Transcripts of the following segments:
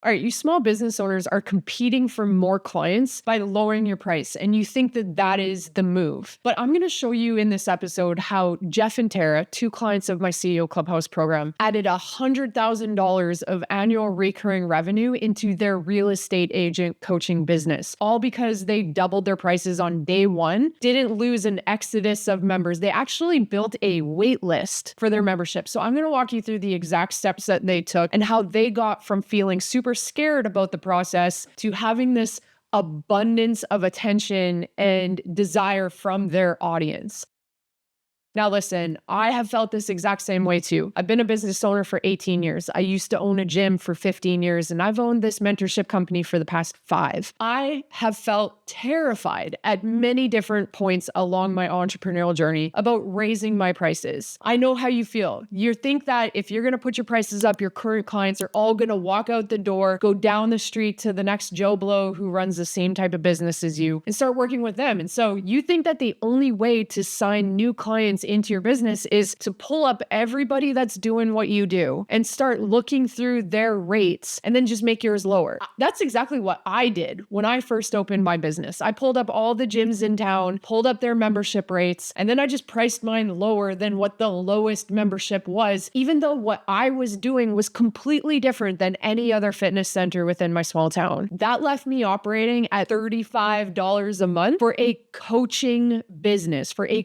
All right, you small business owners are competing for more clients by lowering your price, and you think that that is the move. But I'm going to show you in this episode how Jeff and Tara, two clients of my CEO Clubhouse program, added $100,000 of annual recurring revenue into their real estate agent coaching business, all because they doubled their prices on day one, didn't lose an exodus of members. They actually built a wait list for their membership. So I'm going to walk you through the exact steps that they took and how they got from feeling super scared about the process to having this abundance of attention and desire from their audience. Now listen, I have felt this exact same way too. I've been a business owner for 18 years. I used to own a gym for 15 years, and I've owned this mentorship company for the past 5. I have felt terrified at many different points along my entrepreneurial journey about raising my prices. I know how you feel. You think that if you're going to put your prices up, your current clients are all going to walk out the door, go down the street to the next Joe Blow who runs the same type of business as you, and start working with them. And so you think that the only way to sign new clients into your business is to pull up everybody that's doing what you do and start looking through their rates and then just make yours lower. That's exactly what I did when I first opened my business. I pulled up all the gyms in town, pulled up their membership rates, and then I just priced mine lower than what the lowest membership was, even though what I was doing was completely different than any other fitness center within my small town. That left me operating at $35 a month for a coaching business, for a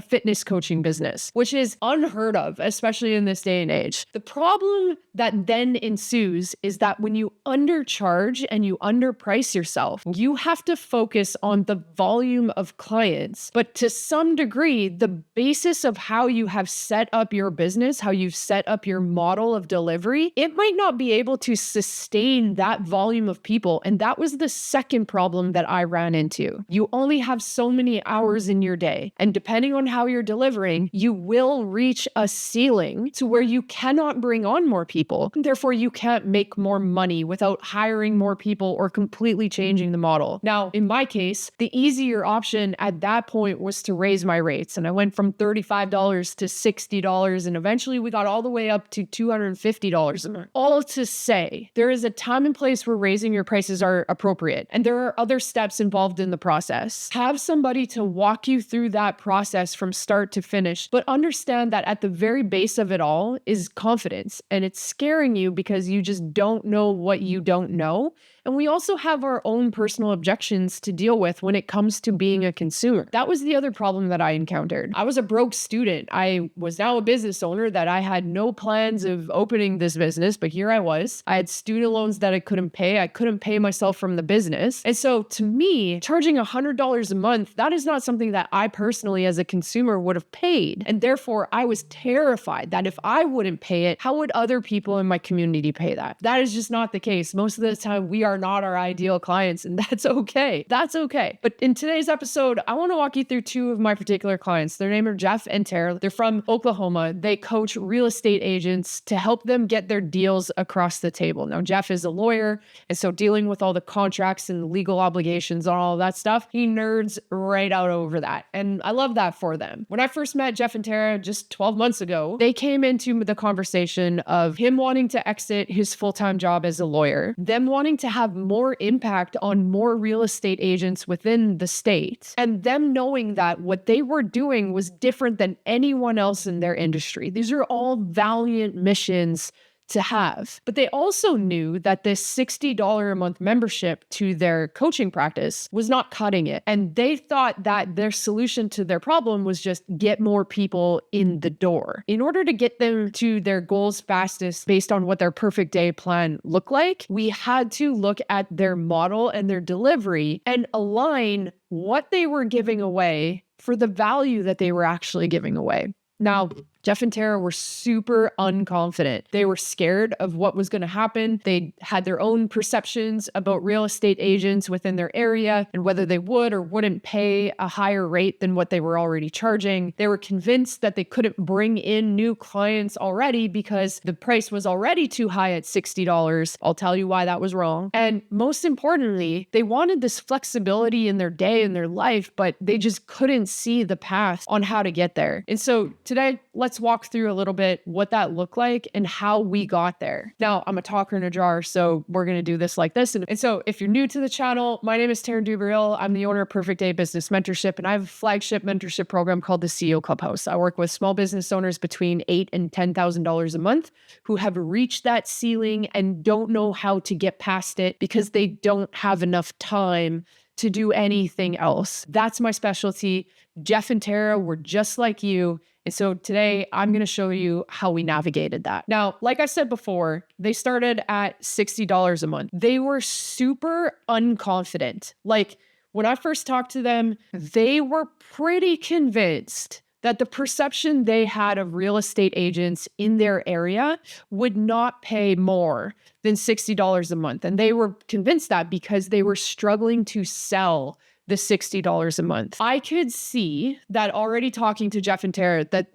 fitness coaching business, which is unheard of, especially in this day and age. The problem that then ensues is that when you undercharge and you underprice yourself, you have to focus on the volume of clients. But to some degree, the basis of how you have set up your business, how you've set up your model of delivery, it might not be able to sustain that volume of people. And that was the second problem that I ran into. You only have so many hours in your day. And depending on how you're delivering, you will reach a ceiling to where you cannot bring on more people. Therefore, you can't make more money without hiring more people or completely changing the model. Now, in my case, the easier option at that point was to raise my rates. And I went from $35 to $60. And eventually we got all the way up to $250 a month. All to say, there is a time and place where raising your prices are appropriate. And there are other steps involved in the process. Have somebody to walk you through that process from start to finish, but understand that at the very base of it all is confidence, and it's scaring you because you just don't know what you don't know. And we also have our own personal objections to deal with when it comes to being a consumer. That was the other problem that I encountered. I was a broke student. I was now a business owner that I had no plans of opening this business, but here I was. I had student loans that I couldn't pay. I couldn't pay myself from the business. And so to me, charging $100 a month, that is not something that I personally as a consumer would have paid. And therefore, I was terrified that if I wouldn't pay it, how would other people in my community pay that? That is just not the case. Most of the time, we are not our ideal clients, and that's okay. That's okay. But in today's episode, I want to walk you through 2 of my particular clients. Their name are Jeff and Tara. They're from Oklahoma. They coach real estate agents to help them get their deals across the table. Now, Jeff is a lawyer, and so dealing with all the contracts and legal obligations and all that stuff, he nerds right out over that. And I love that for them. When I first met Jeff and Tara just 12 months ago, they came into the conversation of him wanting to exit his full-time job as a lawyer, them wanting to have more impact on more real estate agents within the state, and them knowing that what they were doing was different than anyone else in their industry. These are all valiant missions to have. But they also knew that this $60 a month membership to their coaching practice was not cutting it. And they thought that their solution to their problem was just get more people in the door. In order to get them to their goals fastest based on what their perfect day plan looked like, we had to look at their model and their delivery and align what they were giving away for the value that they were actually giving away. Now, Jeff and Tara were super unconfident. They were scared of what was going to happen. They had their own perceptions about real estate agents within their area and whether they would or wouldn't pay a higher rate than what they were already charging. They were convinced that they couldn't bring in new clients already because the price was already too high at $60. I'll tell you why that was wrong. And most importantly, they wanted this flexibility in their day and their life, but they just couldn't see the path on how to get there. And so today, let's let's walk through a little bit what that looked like and how we got there. Now, I'm a talker in a jar, so we're going to do this like this. And so if you're new to the channel, my name is Taryn Dubreuil. I'm the owner of Perfect Day Business Mentorship, and I have a flagship mentorship program called the CEO Clubhouse. I work with small business owners between $8,000 and $10,000 a month who have reached that ceiling and don't know how to get past it because they don't have enough time to do anything else. That's my specialty. Jeff and Tara were just like you. And so today I'm going to show you how we navigated that. Now, like I said before, they started at $60 a month. They were super unconfident. Like when I first talked to them, they were pretty convinced that the perception they had of real estate agents in their area would not pay more than $60 a month. And they were convinced that because they were struggling to sell the $60 a month. I could see that already talking to Jeff and Tara that,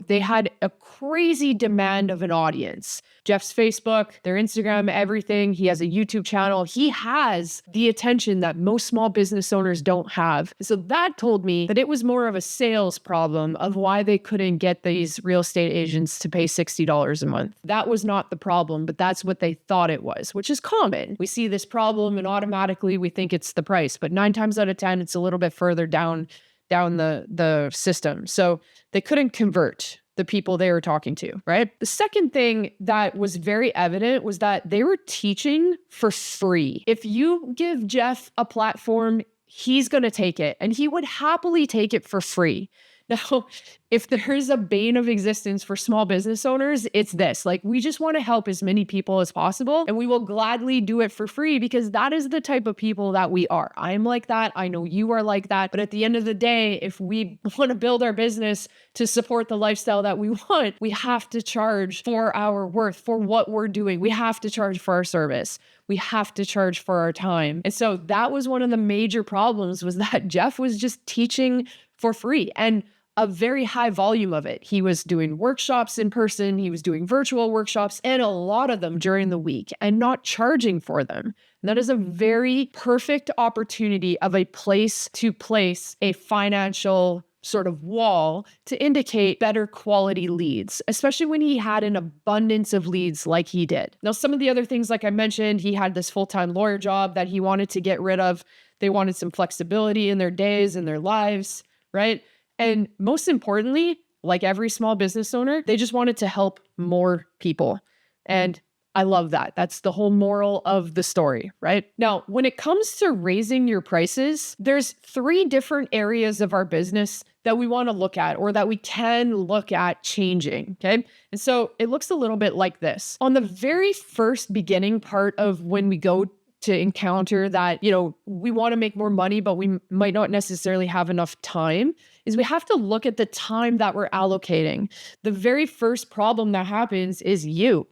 they had a crazy demand of an audience. Jeff's Facebook, their Instagram, everything. He has a YouTube channel. He has the attention that most small business owners don't have. So that told me that it was more of a sales problem of why they couldn't get these real estate agents to pay $60 a month. That was not the problem, but that's what they thought it was, which is common. We see this problem and automatically we think it's the price, but 9 times out of 10, it's a little bit further down the system. So they couldn't convert the people they were talking to, right? The second thing that was very evident was that they were teaching for free. If you give Jeff a platform, he's going to take it and he would happily take it for free. Now, if there's a bane of existence for small business owners, it's this. Like, we just want to help as many people as possible, and we will gladly do it for free because that is the type of people that we are. I'm like that. I know you are like that. But at the end of the day, if we want to build our business to support the lifestyle that we want, we have to charge for our worth, for what we're doing. We have to charge for our service. We have to charge for our time. And so that was one of the major problems, was that Jeff was just teaching for free and a very high volume of it. He was doing workshops in person, he was doing virtual workshops, and a lot of them during the week, and not charging for them. And that is a very perfect opportunity of a place to place a financial sort of wall to indicate better quality leads, especially when he had an abundance of leads like he did. Now, some of the other things, like I mentioned, he had this full-time lawyer job that he wanted to get rid of. They wanted some flexibility in their days and their lives, right? And most importantly, like every small business owner, they just wanted to help more people. And I love that. That's the whole moral of the story, right? Now, when it comes to raising your prices, there's 3 different areas of our business that we want to look at, or that we can look at changing, okay? And so it looks a little bit like this. On the very first beginning part of when we go to encounter that, we want to make more money, but we might not necessarily have enough time, is we have to look at the time that we're allocating. The very first problem that happens is you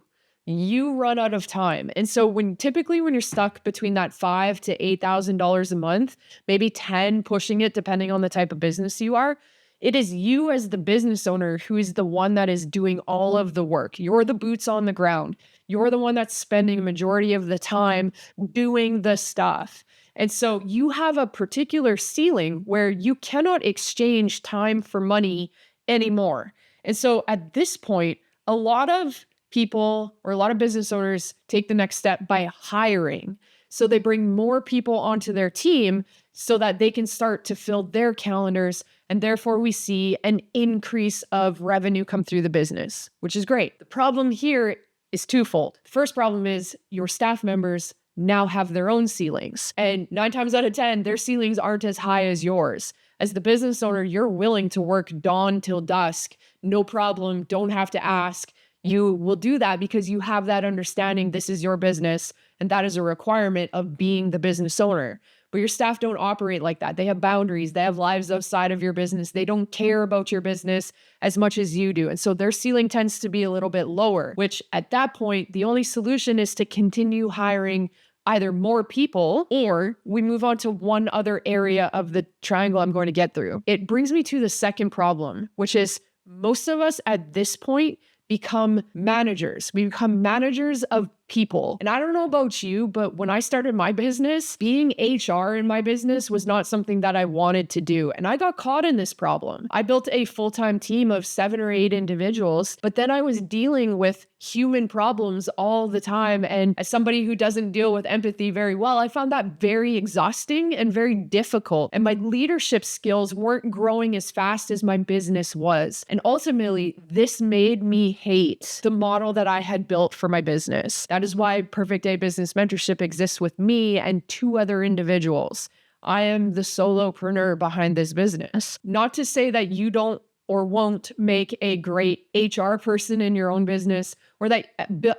run out of time. And so when you're stuck between that $5,000 to $8,000 a month, maybe 10 pushing it, depending on the type of business you are, it is you as the business owner who is the one that is doing all of the work. You're the boots on the ground. You're the one that's spending a majority of the time doing the stuff. And so you have a particular ceiling where you cannot exchange time for money anymore. And so at this point, a lot of people or a lot of business owners take the next step by hiring. So they bring more people onto their team so that they can start to fill their calendars. And therefore we see an increase of revenue come through the business, which is great. The problem here is twofold. The first problem is your staff members now have their own ceilings. And 9 times out of 10, their ceilings aren't as high as yours. As the business owner, you're willing to work dawn till dusk. No problem. Don't have to ask. You will do that because you have that understanding. This is your business. And that is a requirement of being the business owner. But your staff don't operate like that. They have boundaries. They have lives outside of your business. They don't care about your business as much as you do. And so their ceiling tends to be a little bit lower, which at that point, the only solution is to continue hiring either more people, or we move on to one other area of the triangle I'm going to get through. It brings me to the second problem, which is most of us at this point become managers. We become managers of people. And I don't know about you, but when I started my business, being HR in my business was not something that I wanted to do. And I got caught in this problem. I built a full-time team of 7 or 8 individuals, but then I was dealing with human problems all the time. And as somebody who doesn't deal with empathy very well, I found that very exhausting and very difficult. And my leadership skills weren't growing as fast as my business was. And ultimately, this made me hate the model that I had built for my business. That is why Perfect Day Business Mentorship exists with me and 2 other individuals. I am the solopreneur behind this business. Not to say that you don't or won't make a great HR person in your own business, or that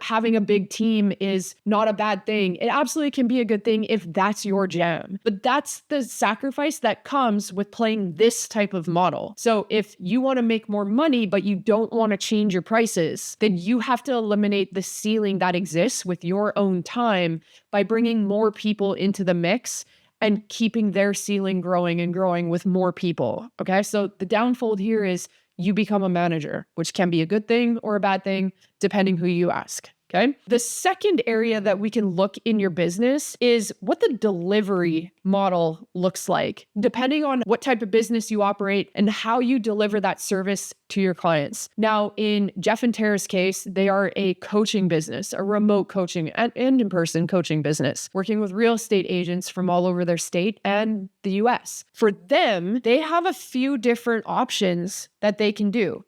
having a big team is not a bad thing. It absolutely can be a good thing if that's your jam. But that's the sacrifice that comes with playing this type of model. So if you want to make more money, but you don't want to change your prices, then you have to eliminate the ceiling that exists with your own time by bringing more people into the mix and keeping their ceiling growing and growing with more people. Okay. So the downfold here is you become a manager, which can be a good thing or a bad thing, depending who you ask. Okay. The second area that we can look in your business is what the delivery model looks like, depending on what type of business you operate and how you deliver that service to your clients. Now, in Jeff and Tara's case, they are a coaching business, a remote coaching and in-person coaching business, working with real estate agents from all over their state and the US. For them, they have a few different options that they can do.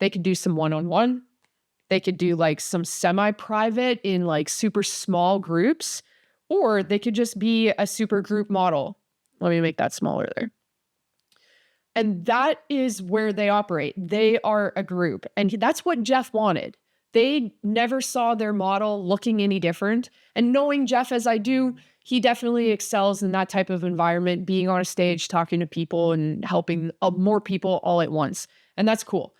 They could do some one-on-one. They could do like some semi-private in like super small groups, or they could just be a super group model. Let me make that smaller there. And that is where they operate. They are a group. And that's what Jeff wanted. They never saw their model looking any different. And knowing Jeff as I do, he definitely excels in that type of environment, being on a stage, talking to people and helping more people all at once. And that's cool.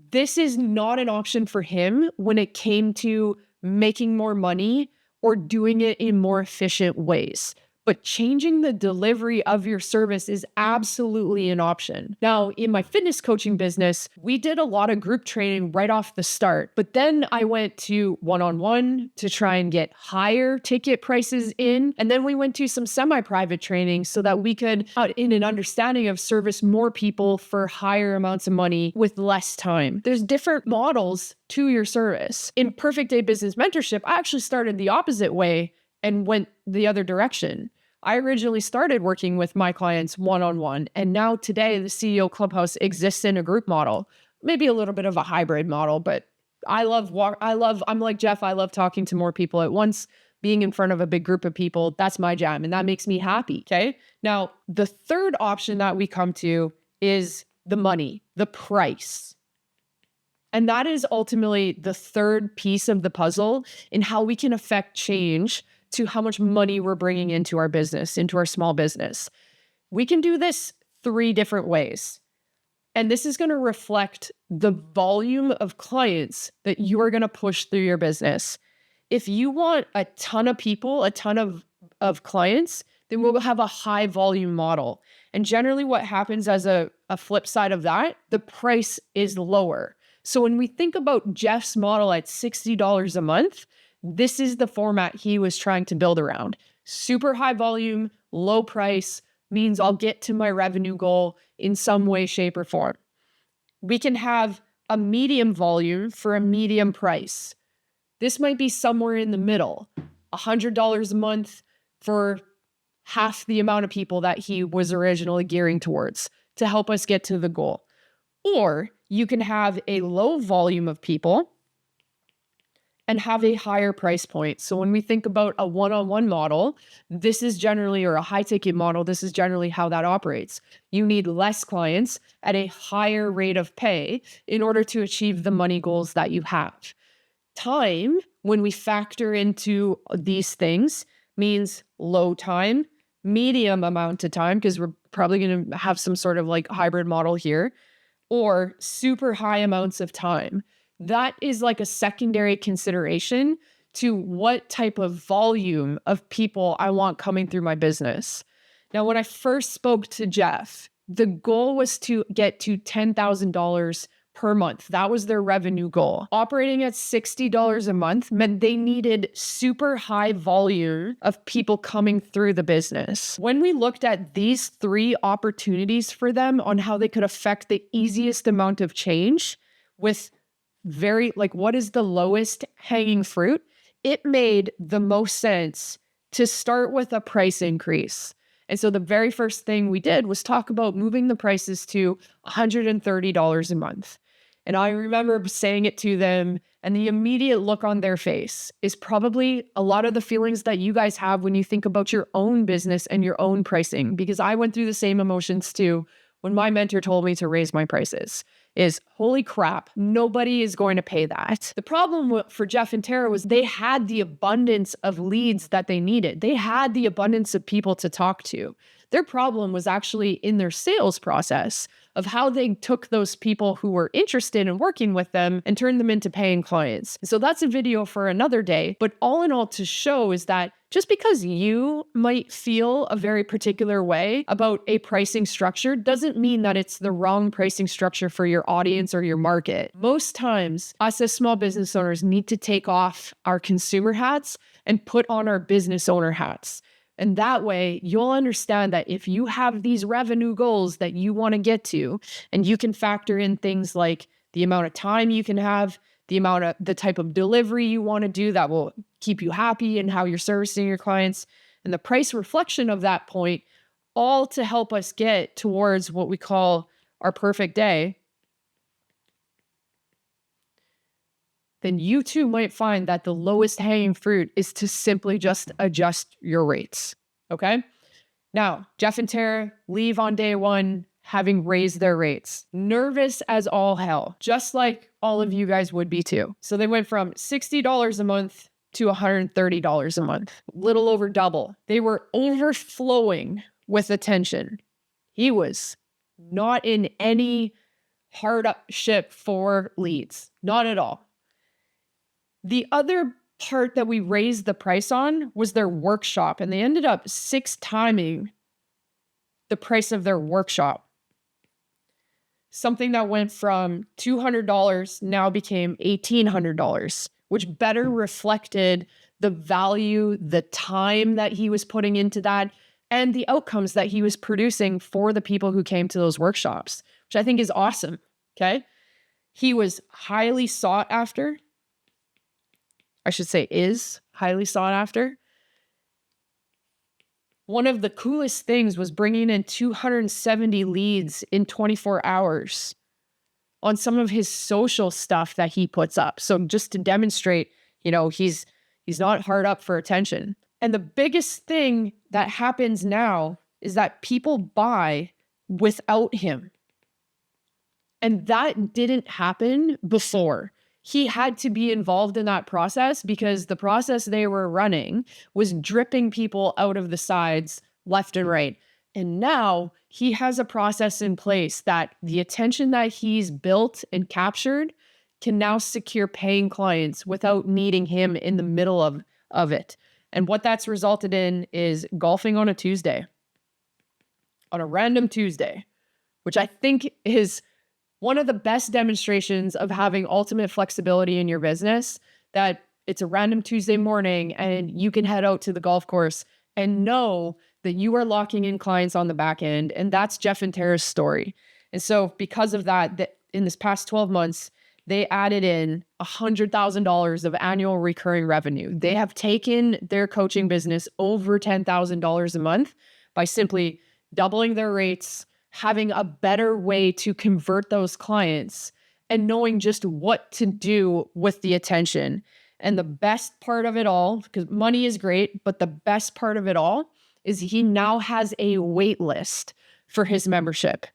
This is not an option for him when it came to making more money or doing it in more efficient ways. But changing the delivery of your service is absolutely an option. Now, in my fitness coaching business, we did a lot of group training right off the start, but then I went to one-on-one to try and get higher ticket prices in. And then we went to some semi-private training so that we could, in an understanding of service more people for higher amounts of money with less time. There's different models to your service. In Perfect Day Business Mentorship, I actually started the opposite way and went the other direction. I originally started working with my clients one-on-one, and now today the CEO Clubhouse exists in a group model, maybe a little bit of a hybrid model, but I'm like Jeff, I love talking to more people at once, being in front of a big group of people. That's my jam, and that makes me happy, okay? Now, the third option that we come to is the money, the price. And that is ultimately the third piece of the puzzle in how we can affect change to how much money we're bringing into our business, into our small business. We can do this 3 different ways. And this is going to reflect the volume of clients that you are going to push through your business. If you want a ton of people, a ton of clients, then we'll have a high volume model. And generally what happens as a flip side of that, the price is lower. So when we think about Jeff's model at $60 a month, this is the format he was trying to build around. Super high volume, low price means I'll get to my revenue goal in some way, shape, or form. We can have a medium volume for a medium price. This might be somewhere in the middle, $100 a month for half the amount of people that he was originally gearing towards to help us get to the goal. Or you can have a low volume of people and have a higher price point. So when we think about a one-on-one model, this is generally, or a high ticket model, this is generally how that operates. You need less clients at a higher rate of pay in order to achieve the money goals that you have. Time, when we factor into these things, means low time, medium amount of time, because we're probably going to have some sort of like hybrid model here, or super high amounts of time. That is like a secondary consideration to what type of volume of people I want coming through my business. Now, when I first spoke to Jeff, the goal was to get to $10,000 per month. That was their revenue goal. Operating at $60 a month meant they needed super high volume of people coming through the business. When we looked at these 3 opportunities for them on how they could affect the easiest amount of change with what is the lowest hanging fruit, it made the most sense to start with a price increase. And so the very first thing we did was talk about moving the prices to $130 a month. And I remember saying it to them, and the immediate look on their face is probably a lot of the feelings that you guys have when you think about your own business and your own pricing, because I went through the same emotions too when my mentor told me to raise my prices. Is holy crap, nobody is going to pay that. The problem for Jeff and Tara was they had the abundance of leads that they needed. They had the abundance of people to talk to. Their problem was actually in their sales process of how they took those people who were interested in working with them and turned them into paying clients. So that's a video for another day. But all in all, to show is that just because you might feel a very particular way about a pricing structure doesn't mean that it's the wrong pricing structure for your audience or your market. Most times, us as small business owners need to take off our consumer hats and put on our business owner hats. And that way, you'll understand that if you have these revenue goals that you want to get to, and you can factor in things like the amount of time you can have, the type of delivery you want to do that will keep you happy and how you're servicing your clients, and the price reflection of that point, all to help us get towards what we call our perfect day, then you too might find that the lowest hanging fruit is to simply just adjust your rates. Okay? Now, Jeff and Tara leave on day 1 having raised their rates. Nervous as all hell, just like all of you guys would be too. So they went from $60 a month to $130 a month, little over double. They were overflowing with attention. He was not in any hardship for leads, not at all. The other part that we raised the price on was their workshop, and they ended up 6-timing the price of their workshop. Something that went from $200 now became $1,800, which better reflected the value, the time that he was putting into that, and the outcomes that he was producing for the people who came to those workshops, which I think is awesome, okay? He was highly sought after. I should say is highly sought after. One of the coolest things was bringing in 270 leads in 24 hours on some of his social stuff that he puts up. So just to demonstrate, he's not hard up for attention. And the biggest thing that happens now is that people buy without him. And that didn't happen before. He had to be involved in that process because the process they were running was dripping people out of the sides left and right. And now he has a process in place that the attention that he's built and captured can now secure paying clients without needing him in the middle of it. And what that's resulted in is golfing on a Tuesday, on a random Tuesday, which I think is one of the best demonstrations of having ultimate flexibility in your business, that it's a random Tuesday morning and you can head out to the golf course and know that you are locking in clients on the back end. And that's Jeff and Tara's story. And so because of that in this past 12 months, they added in $100,000 of annual recurring revenue. They have taken their coaching business over $10,000 a month by simply doubling their rates, having a better way to convert those clients, and knowing just what to do with the attention. And the best part of it all, because money is great, but the best part of it all is he now has a wait list for his membership.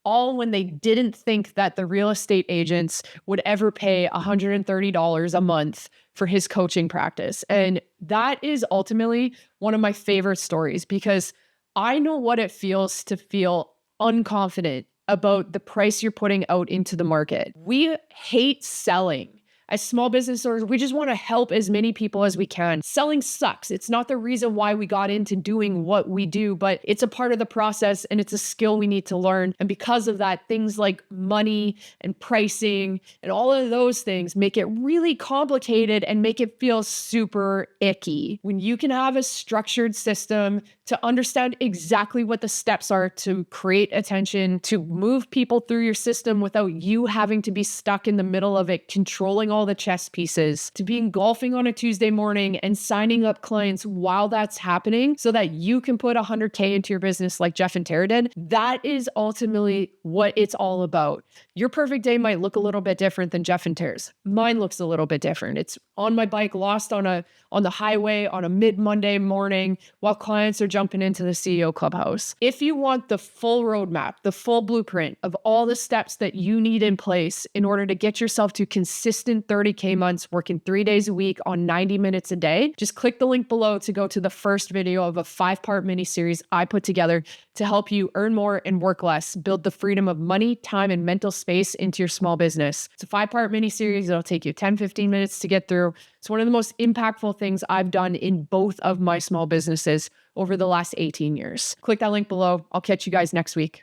All when they didn't think that the real estate agents would ever pay $130 a month for his coaching practice. And that is ultimately one of my favorite stories, because I know what it feels to feel unconfident about the price you're putting out into the market. We hate selling As small business owners, we just want to help as many people as we can. Selling sucks. It's not the reason why we got into doing what we do, but it's a part of the process and it's a skill we need to learn. And because of that, things like money and pricing and all of those things make it really complicated and make it feel super icky. When you can have a structured system to understand exactly what the steps are to create attention, to move people through your system without you having to be stuck in the middle of it, controlling all the chess pieces, to being golfing on a Tuesday morning and signing up clients while that's happening so that you can put 100K into your business like Jeff and Tara did, that is ultimately what it's all about. Your perfect day might look a little bit different than Jeff and Tara's. Mine looks a little bit different. It's on my bike, lost on the highway on a mid-Monday morning while clients are jumping into the CEO Clubhouse. If you want the full roadmap, the full blueprint of all the steps that you need in place in order to get yourself to consistent 30K months working 3 days a week on 90 minutes a day, just click the link below to go to the first video of a 5-part mini series I put together to help you earn more and work less, build the freedom of money, time, and mental space into your small business. It's a 5-part mini series. It'll take you 10-15 minutes to get through. It's one of the most impactful things I've done in both of my small businesses over the last 18 years. Click that link below. I'll catch you guys next week.